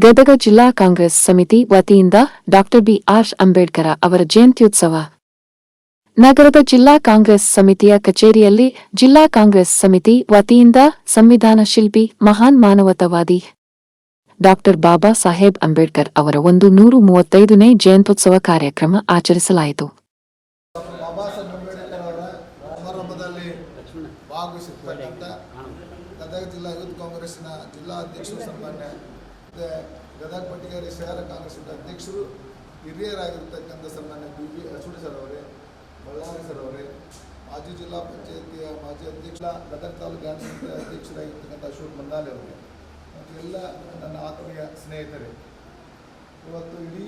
ಗದಗ ಜಿಲ್ಲಾ ಕಾಂಗ್ರೆಸ್ ಸಮಿತಿ ವತಿಯಿಂದ ಡಾಕ್ಟರ್ ಬಿ.ಆರ್. ಅಂಬೇಡ್ಕರ ಅವರ ಜಯಂತ್ಯುತ್ಸವ. ನಗರದ ಜಿಲ್ಲಾ ಕಾಂಗ್ರೆಸ್ ಸಮಿತಿಯ ಕಚೇರಿಯಲ್ಲಿ ಜಿಲ್ಲಾ ಕಾಂಗ್ರೆಸ್ ಸಮಿತಿ ವತಿಯಿಂದ ಸಂವಿಧಾನ ಶಿಲ್ಪಿ, ಮಹಾನ್ ಮಾನವತಾವಾದಿ ಡಾಕ್ಟರ್ ಬಾಬಾ ಸಾಹೇಬ್ ಅಂಬೇಡ್ಕರ್ ಅವರ 135ನೇ ಜಯಂತ್ಯುತ್ಸವ ಕಾರ್ಯಕ್ರಮ ಆಚರಿಸಲಾಯಿತು. ಗದಗ ಜಿಲ್ಲಾ ಯೂತ್ ಕಾಂಗ್ರೆಸ್ನ ಜಿಲ್ಲಾ ಅಧ್ಯಕ್ಷರು ಸನ್ಮಾನ್ಯ ಗದಗ ಬಟಿಗೇರಿ ಶಹರ ಕಾಂಗ್ರೆಸ್ನ ಅಧ್ಯಕ್ಷರು ಹಿರಿಯರಾಗಿರ್ತಕ್ಕಂಥ ಸನ್ಮಾನ್ಯ ಬಿ ಅಸೂಡಿ ಸರ್ ಅವರೇ, ಬಳ್ಳಾರಿ ಸರ್ ಅವರೇ, ಮಾಜಿ ಜಿಲ್ಲಾ ಪಂಚಾಯತಿಯ ಮಾಜಿ ಅಧ್ಯಕ್ಷ, ಗದಗ ತಾಲೂಕು ಗಾಂಧಿ ಅಧ್ಯಕ್ಷರಾಗಿರ್ತಕ್ಕಂಥ ಅಶೋಕ್ ಮಂದಾಲೆ ಅವರೇ ಮತ್ತು ಎಲ್ಲ ನನ್ನ ಆತ್ಮೀಯ ಸ್ನೇಹಿತರೆ, ಇವತ್ತು ಇಡೀ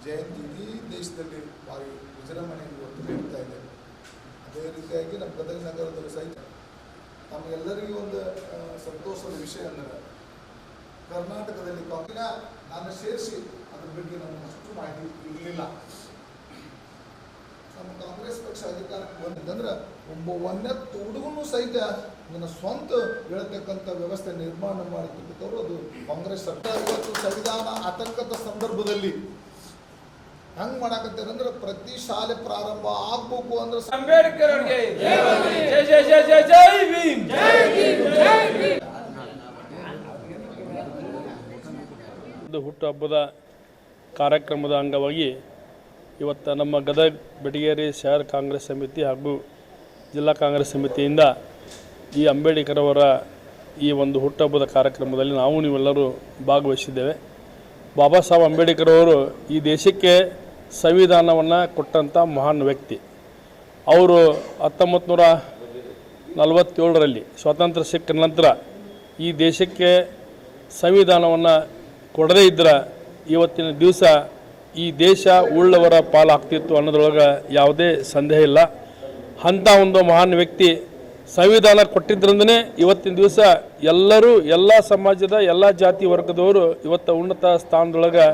ಜಯಂತಿ ಇಡೀ ದೇಶದಲ್ಲಿ ಭಾರಿ ವಿಜೃಂಭಣೆ ಇವತ್ತು ನಡೀತಾ ಇದೆ. ಅದೇ ರೀತಿಯಾಗಿ ನಮ್ಮ ಗದಗ ನಗರದಲ್ಲಿ ಸಹಿತ ನಮಗೆಲ್ಲರಿಗೂ ಒಂದು ಸಂತೋಷದ ವಿಷಯ ಅಂದರೆ ಕರ್ನಾಟಕದಲ್ಲಿ ನಾನು ಸೇರಿಸಿ ಅದ್ರ ಬಗ್ಗೆ ನಮಗೆ ಅಷ್ಟು ಮಾಹಿತಿ ಇರಲಿಲ್ಲ. ನಮ್ಮ ಕಾಂಗ್ರೆಸ್ ಪಕ್ಷ ಅಧಿಕಾರಕ್ಕೆ ಬಂದಿದ್ದಂದ್ರೆ ಒಂದೇ ಹುಡುಗನೂ ಸಹಿತ ನನ್ನ ಸ್ವಂತ ಹೇಳ್ತಕ್ಕಂಥ ವ್ಯವಸ್ಥೆ ನಿರ್ಮಾಣ ಮಾಡಿರ್ತಕ್ಕಂಥವ್ರು ಅದು ಕಾಂಗ್ರೆಸ್ ಸರ್ಕಾರ. ಇವತ್ತು ಸಂವಿಧಾನ ಆತಂಕದ ಸಂದರ್ಭದಲ್ಲಿ ಹಂಗೆ ಮಾಡಕತ್ತಾರೆ ಅಂದ್ರೆ ಪ್ರತಿ ಶಾಲೆ ಪ್ರಾರಂಭ ಆಗ್ಬೇಕು ಅಂದ್ರೆ ಅಂಬೇಡ್ಕರ್ ಅವರಿಗೆ ಜೈ ಜೈ ಜೈ ಜೈ ಜೈ ಭೀಮ್, ಜೈ ಭೀಮ್, ಜೈ ಭೀಮ್. ಹುಟ್ಟುಹಬ್ಬದ ಕಾರ್ಯಕ್ರಮದ ಅಂಗವಾಗಿ ಇವತ್ತು ನಮ್ಮ ಗದಗ ಬೆಟಗೇರಿ ಶಹರ ಕಾಂಗ್ರೆಸ್ ಸಮಿತಿ ಹಾಗೂ ಜಿಲ್ಲಾ ಕಾಂಗ್ರೆಸ್ ಸಮಿತಿಯಿಂದ ಈ ಅಂಬೇಡ್ಕರ್ ಅವರ ಈ ಒಂದು ಹುಟ್ಟುಹಬ್ಬದ ಕಾರ್ಯಕ್ರಮದಲ್ಲಿ ನಾವು ನೀವೆಲ್ಲರೂ ಭಾಗವಹಿಸಿದ್ದೇವೆ. ಬಾಬಾ ಸಾಹೇಬ್ ಅಂಬೇಡ್ಕರ್ ಅವರು ಈ ದೇಶಕ್ಕೆ ಸಂವಿಧಾನವನ್ನು ಕೊಟ್ಟಂಥ ಮಹಾನ್ ವ್ಯಕ್ತಿ. ಅವರು 1947ರಲ್ಲಿ ಸ್ವಾತಂತ್ರ್ಯ ಸಿಕ್ಕ ನಂತರ ಈ ದೇಶಕ್ಕೆ ಸಂವಿಧಾನವನ್ನು ಕೊಡದೇ ಇದ್ದರೆ ಇವತ್ತಿನ ದಿವಸ ಈ ದೇಶ ಉಳ್ಳವರ ಪಾಲಾಗ್ತಿತ್ತು ಅನ್ನೋದ್ರೊಳಗೆ ಯಾವುದೇ ಸಂದೇಹ ಇಲ್ಲ. ಅಂಥ ಒಂದು ಮಹಾನ್ ವ್ಯಕ್ತಿ ಸಂವಿಧಾನ ಕೊಟ್ಟಿದ್ದರಿಂದನೇ ಇವತ್ತಿನ ದಿವಸ ಎಲ್ಲರೂ ಎಲ್ಲ ಸಮಾಜದ ಎಲ್ಲ ಜಾತಿ ವರ್ಗದವರು ಇವತ್ತು ಉನ್ನತ ಸ್ಥಾನದೊಳಗೆ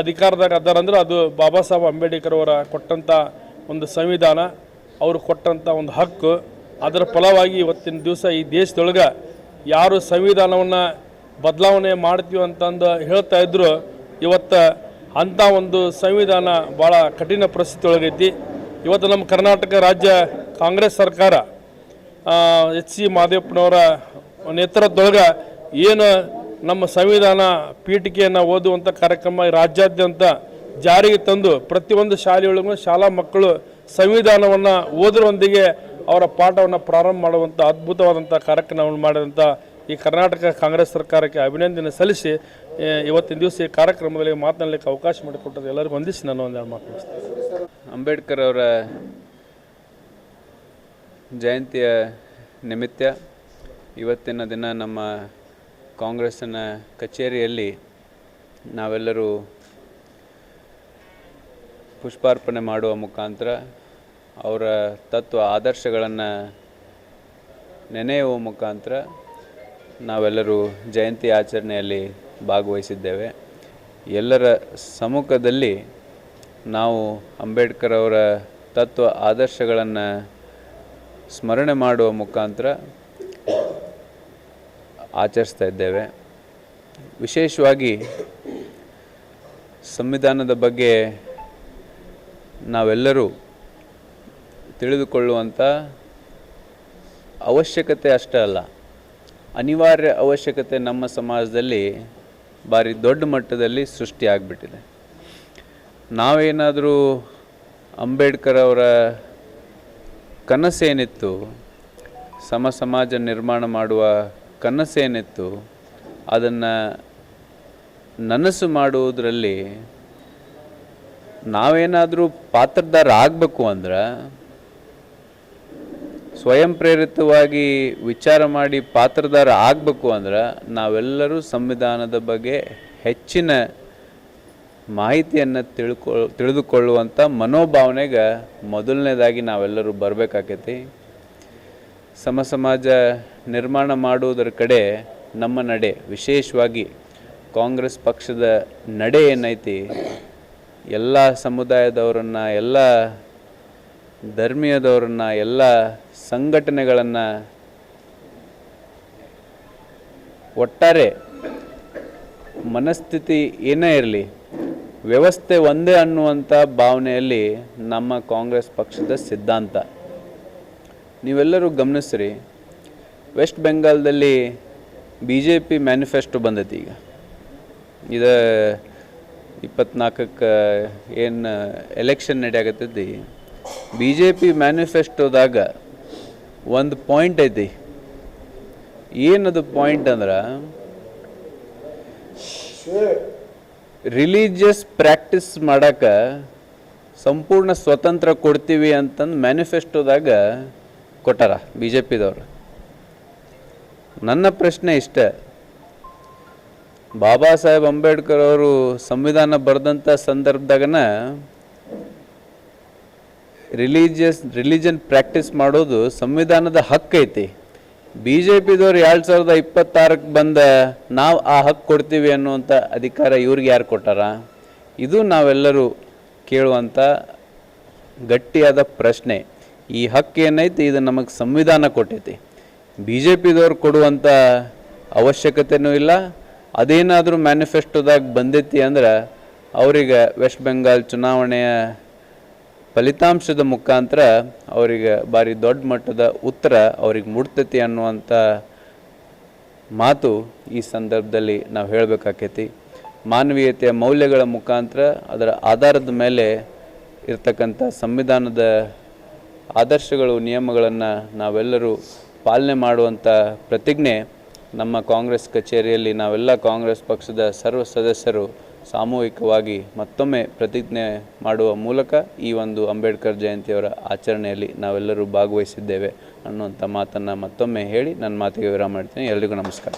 ಅಧಿಕಾರದಾಗ ಅದಾರಂದ್ರೆ ಅದು ಬಾಬಾ ಸಾಹೇಬ್ ಅಂಬೇಡ್ಕರ್ ಅವರ ಕೊಟ್ಟಂಥ ಒಂದು ಸಂವಿಧಾನ, ಅವರು ಕೊಟ್ಟಂಥ ಒಂದು ಹಕ್ಕು. ಅದರ ಫಲವಾಗಿ ಇವತ್ತಿನ ದಿವಸ ಈ ದೇಶದೊಳಗೆ ಯಾರು ಸಂವಿಧಾನವನ್ನು ಬದಲಾವಣೆ ಮಾಡ್ತೀವಿ ಅಂತಂದು ಹೇಳ್ತಾ ಇದ್ರು, ಇವತ್ತು ಅಂಥ ಒಂದು ಸಂವಿಧಾನ ಭಾಳ ಕಠಿಣ ಪರಿಸ್ಥಿತಿ ಒಳಗೈತಿ. ಇವತ್ತು ನಮ್ಮ ಕರ್ನಾಟಕ ರಾಜ್ಯ ಕಾಂಗ್ರೆಸ್ ಸರ್ಕಾರ ಎಚ್ ಸಿ ಮಾದೇವಪ್ಪನವರ ನೇತೃತ್ವದೊಳಗೆ ಏನು ನಮ್ಮ ಸಂವಿಧಾನ ಪೀಠಿಕೆಯನ್ನು ಓದುವಂಥ ಕಾರ್ಯಕ್ರಮ ರಾಜ್ಯಾದ್ಯಂತ ಜಾರಿಗೆ ತಂದು ಪ್ರತಿಯೊಂದು ಶಾಲೆಯೊಳಗೂ ಶಾಲಾ ಮಕ್ಕಳು ಸಂವಿಧಾನವನ್ನು ಓದುವುದರೊಂದಿಗೆ ಅವರ ಪಾಠವನ್ನು ಪ್ರಾರಂಭ ಮಾಡುವಂಥ ಅದ್ಭುತವಾದಂಥ ಕಾರ್ಯಕ್ರಮವನ್ನು ಮಾಡಿದಂಥ ಈ ಕರ್ನಾಟಕ ಕಾಂಗ್ರೆಸ್ ಸರ್ಕಾರಕ್ಕೆ ಅಭಿನಂದನೆ ಸಲ್ಲಿಸಿ ಇವತ್ತಿನ ದಿವಸ ಈ ಕಾರ್ಯಕ್ರಮದಲ್ಲಿ ಮಾತನಾಡಲಿಕ್ಕೆ ಅವಕಾಶ ಮಾಡಿಕೊಟ್ಟದ್ದು ಎಲ್ಲರಿಗೂ ಹೊಂದಿಸಿ ನಾನು ಒಂದೆರಡು ಮಾತನಾಡ್ತೀನಿ. ಅಂಬೇಡ್ಕರ್ ಅವರ ಜಯಂತಿಯ ನಿಮಿತ್ತ ಇವತ್ತಿನ ದಿನ ನಮ್ಮ ಕಾಂಗ್ರೆಸ್ಸಿನ ಕಚೇರಿಯಲ್ಲಿ ನಾವೆಲ್ಲರೂ ಪುಷ್ಪಾರ್ಪಣೆ ಮಾಡುವ ಮುಖಾಂತರ ಅವರ ತತ್ವ ಆದರ್ಶಗಳನ್ನು ನೆನೆಯುವ ಮುಖಾಂತರ ನಾವೆಲ್ಲರೂ ಜಯಂತಿ ಆಚರಣೆಯಲ್ಲಿ ಭಾಗವಹಿಸಿದ್ದೇವೆ. ಎಲ್ಲರ ಸಮ್ಮುಖದಲ್ಲಿ ನಾವು ಅಂಬೇಡ್ಕರ್ ಅವರ ತತ್ವ ಆದರ್ಶಗಳನ್ನು ಸ್ಮರಣೆ ಮಾಡುವ ಮುಖಾಂತರ ಆಚರಿಸ್ತಾ ಇದ್ದೇವೆ. ವಿಶೇಷವಾಗಿ ಸಂವಿಧಾನದ ಬಗ್ಗೆ ನಾವೆಲ್ಲರೂ ತಿಳಿದುಕೊಳ್ಳುವಂಥ ಅವಶ್ಯಕತೆ ಅಷ್ಟೇ ಅಲ್ಲ, ಅನಿವಾರ್ಯ ಅವಶ್ಯಕತೆ ನಮ್ಮ ಸಮಾಜದಲ್ಲಿ ಭಾರಿ ದೊಡ್ಡ ಮಟ್ಟದಲ್ಲಿ ಸೃಷ್ಟಿಯಾಗಿಬಿಟ್ಟಿದೆ. ನಾವೇನಾದರೂ ಅಂಬೇಡ್ಕರ್ ಅವರ ಕನಸೇನಿತ್ತು, ಸಮಾಜ ನಿರ್ಮಾಣ ಮಾಡುವ ಕನಸೇನಿತ್ತು, ಅದನ್ನು ನನಸು ಮಾಡುವುದರಲ್ಲಿ ನಾವೇನಾದರೂ ಪಾತ್ರಧಾರ ಆಗಬೇಕು ಅಂದ್ರೆ ಸ್ವಯಂ ಪ್ರೇರಿತವಾಗಿ ವಿಚಾರ ಮಾಡಿ ಪಾತ್ರಧಾರ ಆಗಬೇಕು ಅಂದ್ರೆ ನಾವೆಲ್ಲರೂ ಸಂವಿಧಾನದ ಬಗ್ಗೆ ಹೆಚ್ಚಿನ ಮಾಹಿತಿಯನ್ನು ತಿಳಿದುಕೊಳ್ಳುವಂಥ ಮನೋಭಾವನೆಗೆ ಮೊದಲನೇದಾಗಿ ನಾವೆಲ್ಲರೂ ಬರಬೇಕಾಗೈತಿ. ಸಮಾಜ ನಿರ್ಮಾಣ ಮಾಡುವುದರ ಕಡೆ ನಮ್ಮ ನಡೆ, ವಿಶೇಷವಾಗಿ ಕಾಂಗ್ರೆಸ್ ಪಕ್ಷದ ನಡೆ ಏನೈತಿ, ಎಲ್ಲ ಸಮುದಾಯದವರನ್ನು, ಎಲ್ಲ ಧರ್ಮೀಯದವರನ್ನು, ಎಲ್ಲ ಸಂಘಟನೆಗಳನ್ನು ಒಟ್ಟಾರೆ ಮನಸ್ಥಿತಿ ಏನೇ ಇರಲಿ, ವ್ಯವಸ್ಥೆ ಒಂದೇ ಅನ್ನುವಂಥ ಭಾವನೆಯಲ್ಲಿ ನಮ್ಮ ಕಾಂಗ್ರೆಸ್ ಪಕ್ಷದ ಸಿದ್ಧಾಂತ. ನೀವೆಲ್ಲರೂ ಗಮನಿಸ್ರಿ, ವೆಸ್ಟ್ ಬೆಂಗಾಲ್ದಲ್ಲಿ BJP ಮ್ಯಾನಿಫೆಸ್ಟೋ ಬಂದೈತಿ. ಈಗ ಇದು 24ಕ್ಕೆ ಏನು ಎಲೆಕ್ಷನ್ ನಡೆಯಾಗತ್ತೈತಿ, BJP ಮ್ಯಾನಿಫೆಸ್ಟೋದಾಗ ಒಂದು ಪಾಯಿಂಟ್ ಐತಿ. ಏನದು ಪಾಯಿಂಟ್ ಅಂದ್ರೆ, ರಿಲಿಜಿಯಸ್ ಪ್ರಾಕ್ಟೀಸ್ ಮಾಡೋಕ್ಕೆ ಸಂಪೂರ್ಣ ಸ್ವತಂತ್ರ ಕೊಡ್ತೀವಿ ಅಂತಂದು ಮ್ಯಾನಿಫೆಸ್ಟೋದಾಗ ಕೊಟ್ಟಾರ BJPದವ್ರು. ನನ್ನ ಪ್ರಶ್ನೆ ಇಷ್ಟ, ಬಾಬಾ ಸಾಹೇಬ್ ಅಂಬೇಡ್ಕರ್ ಅವರು ಸಂವಿಧಾನ ಬರೆದಂಥ ಸಂದರ್ಭದಾಗನ ರಿಲಿಜನ್ ಪ್ರಾಕ್ಟೀಸ್ ಮಾಡೋದು ಸಂವಿಧಾನದ ಹಕ್ಕು ಐತಿ. BJPದವ್ರು 2026ಕ್ಕೆ ಬಂದ ನಾವು ಆ ಹಕ್ಕು ಕೊಡ್ತೀವಿ ಅನ್ನುವಂಥ ಅಧಿಕಾರ ಇವ್ರಿಗೆ ಯಾರು ಕೊಟ್ಟಾರ? ಇದು ನಾವೆಲ್ಲರೂ ಕೇಳುವಂಥ ಗಟ್ಟಿಯಾದ ಪ್ರಶ್ನೆ. ಈ ಹಕ್ಕು ಏನೈತಿ, ಇದು ನಮಗೆ ಸಂವಿಧಾನ ಕೊಟ್ಟೈತಿ. BJPದವ್ರು ಕೊಡುವಂಥ ಅವಶ್ಯಕತೆಯೂ ಇಲ್ಲ. ಅದೇನಾದರೂ ಮ್ಯಾನಿಫೆಸ್ಟೋದಾಗ ಬಂದೈತಿ ಅಂದ್ರೆ ಅವ್ರಿಗೆ ವೆಸ್ಟ್ ಬೆಂಗಾಲ್ ಚುನಾವಣೆಯ ಫಲಿತಾಂಶದ ಮುಖಾಂತರ ಅವರಿಗೆ ಭಾರಿ ದೊಡ್ಡ ಮಟ್ಟದ ಉತ್ತರ ಅವ್ರಿಗೆ ಮುಟ್ತೈತಿ ಅನ್ನುವಂಥ ಮಾತು ಈ ಸಂದರ್ಭದಲ್ಲಿ ನಾವು ಹೇಳಬೇಕಾಕೈತಿ. ಮಾನವೀಯತೆಯ ಮೌಲ್ಯಗಳ ಮುಖಾಂತರ ಅದರ ಆಧಾರದ ಮೇಲೆ ಇರ್ತಕ್ಕಂಥ ಸಂವಿಧಾನದ ಆದರ್ಶಗಳು, ನಿಯಮಗಳನ್ನು ನಾವೆಲ್ಲರೂ ಪಾಲನೆ ಮಾಡುವಂಥ ಪ್ರತಿಜ್ಞೆ ನಮ್ಮ ಕಾಂಗ್ರೆಸ್ ಕಚೇರಿಯಲ್ಲಿ ನಾವೆಲ್ಲ ಕಾಂಗ್ರೆಸ್ ಪಕ್ಷದ ಸರ್ವ ಸದಸ್ಯರು ಸಾಮೂಹಿಕವಾಗಿ ಮತ್ತೊಮ್ಮೆ ಪ್ರತಿಜ್ಞೆ ಮಾಡುವ ಮೂಲಕ ಈ ಒಂದು ಅಂಬೇಡ್ಕರ್ ಜಯಂತಿಯವರ ಆಚರಣೆಯಲ್ಲಿ ನಾವೆಲ್ಲರೂ ಭಾಗವಹಿಸಿದ್ದೇವೆ ಅನ್ನುವಂಥ ಮಾತನ್ನು ಮತ್ತೊಮ್ಮೆ ಹೇಳಿ ನನ್ನ ಮಾತಿಗೆ ವಿರಾಮ ಮಾಡ್ತೀನಿ. ಎಲ್ರಿಗೂ ನಮಸ್ಕಾರ.